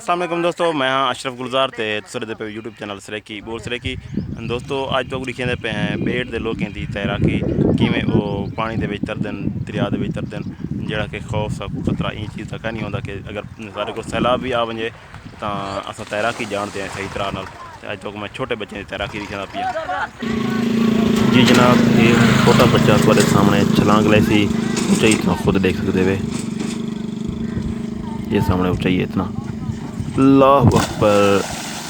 अस्सलाम वालेकुम दोस्तों, मैं हाँ अशरफ गुलजार ते तुसरे दे पे यूट्यूब चैनल सरेकी बोल सरेकी। दोस्तों अज तो दिखा पे हैं बेट दे लोगों की तैराकी किवें वो पानी दे विच तरदे न, दरिया दे विच तरदे न, जेड़ा कि खौफ सा खतरा इन चीज़ का कह नहीं होंदा कि अगर सारे को सैलाब भी आ वजे तो अस तैराकी जानते हैं सही तरह नाल। अज तो मैं छोटे बच्चे की तैराकी दिखा पिया। जी जनाब, ये छोटा बच्चा थोड़े सामने छलांग लाई सी ऊंचाई तो खुद देख सकते वे, ये सामने ऊंचाई है इतना। अल्लाह अकबर,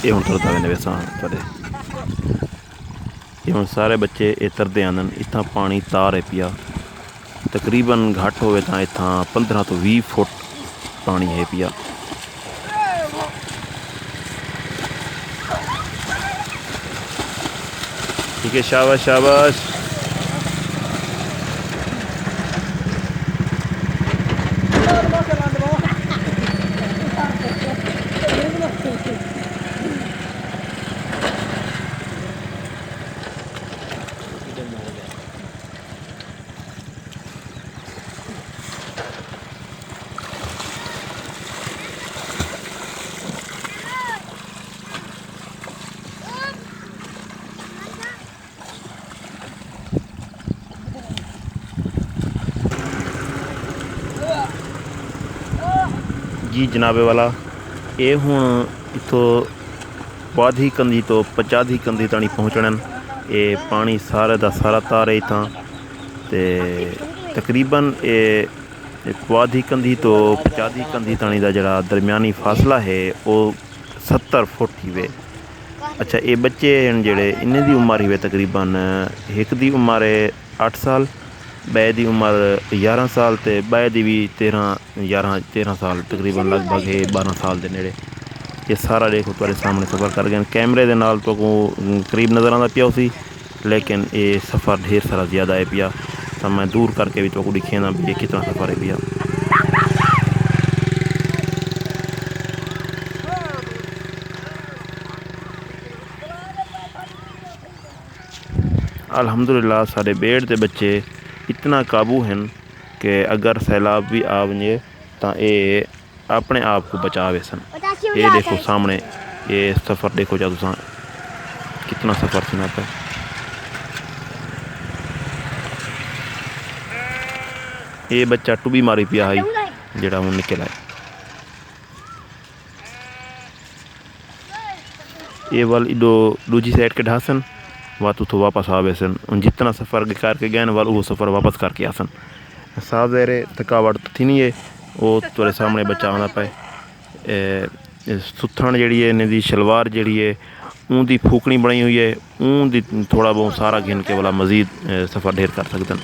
ये हूँ तरदा वे वैसा थोड़े ये हूँ सारे बच्चे ये तरदे आंदन। इतना पानी तार है पिया, तकरीबन घट होवे तो इतना 15 तो 20 फुट पानी है पिया। ठीक है, शाबाश शाबाश। जी जनाबे वाला, ये हूँ इतों वाधी कंधी तो पचाधी कंधी ताणी पहुँचना। ये पानी सारे का सारा तार है इतना ते तकरीबन ये वाधी कंधी तो पचाधी कंधी ताणी का जरा दरम्यानी फासला है वो 70 फुट ही वे। अच्छा, ये बच्चे हैं जेड़े इन्हें दी उम्र ही वे तकरीबन एक दी उम्र है 8 साल, बै दी उम्र 11 साल ते बै दी भी 13 साल, तकरीबन लगभग है 12 साल के नेड़े। ये सारा देखो तुम्हारे सामने सफ़र कर गए कैमरे के नाल तो करीब नज़र आता पिया उसी, लेकिन ये सफ़र ढेर सारा ज़्यादा है पिया। तो मैं दूर करके भी तो दिखे ना भी ये कितना सफ़र है पिया। अल्हम्दुलिल्लाह सारे बेड़ के बच्चे इतना काबू हैं कि अगर सैलाब भी आ वजे तो ये अपने आप को बचा वे सन। ये देखो सामने ये सफ़र देखो जब तुम कितना सफ़र सुना पे। ये बच्चा टुबी मारी पिया है जेड़ा हूँ निकल आए। ये वाल इडो दूजी साइड के ढासन वह तो वापस आवे सन। जितना सफ़र करके गए वाल वो सफ़र वापस करके आसन। साफ ज़ाहिर थकावट तो थी नहीं है वो तुरे सामने बच्चा आना पाए। सुथन जी है इन्हें दी शलवार जी है ऊँदी फूकनी बनाई हुई है, ऊँदी थोड़ा बहुत सारा गिन के वाला मजीद सफ़र ढेर कर सकते हैं।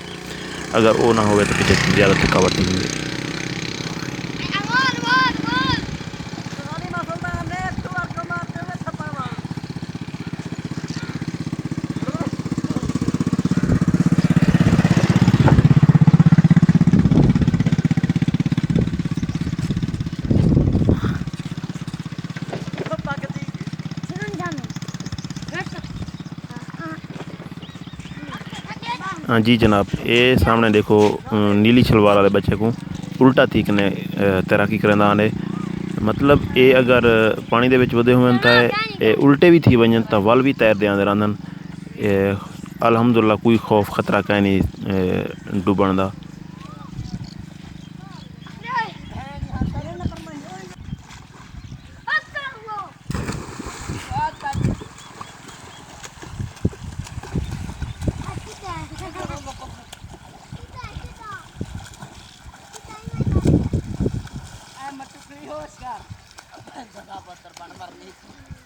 अगर वो ना हो तो पीछे ज़्यादा थकावट नहीं होगी। हाँ जी जनाब, ये सामने देखो नीली शलवार वाले बच्चे को उल्टा थी कने तैराकी करंदा आने। मतलब ये अगर पानी दे विच वधे होवन तो ये उल्टे भी थी वजन तो वल भी तैरदे आंदे रहंदन। अल्हम्दुलिल्लाह कोई खौफ खतरा कहीं नहीं डुबण दा। Oscar. Dapat terbang-terbang nih.